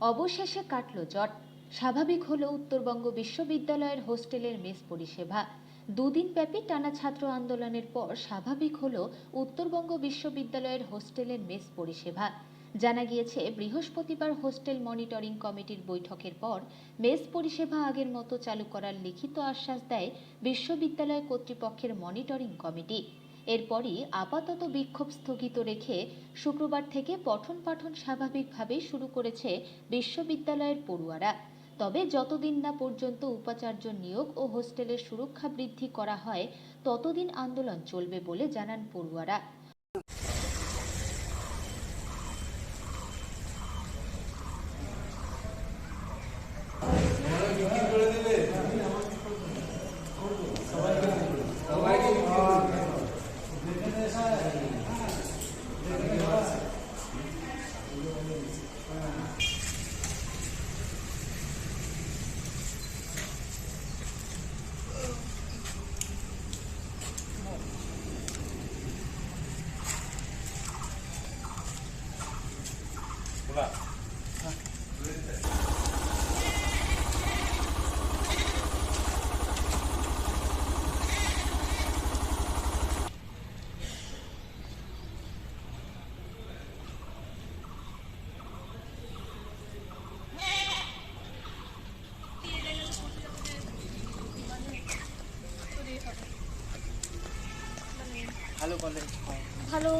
অবশেষে কাটল জট। স্বাভাবিক হলো উত্তরবঙ্গ বিশ্ববিদ্যালয়ের হোস্টেলের মেস পরিষেবা। দুদিন ব্যাপী টানা ছাত্র আন্দোলনের পর স্বাভাবিক হলো উত্তরবঙ্গ বিশ্ববিদ্যালয়ের হোস্টেলের মেস পরিষেবা। জানা গিয়েছে, বৃহস্পতিবার হোস্টেল মনিটরিং কমিটির বৈঠকের পর মেস পরিষেবা আগের মতো চালু করার লিখিত আশ্বাস দেয় বিশ্ববিদ্যালয় কর্তৃপক্ষের মনিটরিং কমিটি। এরপরই আপাতত বিক্ষোভ স্থগিত রেখে শুক্রবার থেকে পঠন পাঠন স্বাভাবিকভাবেই শুরু করেছে বিশ্ববিদ্যালয়ের পড়ুয়ারা। তবে যতদিন না পর্যন্ত উপাচার্য নিয়োগ ও হোস্টেলের সুরক্ষা বৃদ্ধি করা হয় ততদিন আন্দোলন চলবে বলে জানান পড়ুয়ারা। ভালো কলেজ, ভালো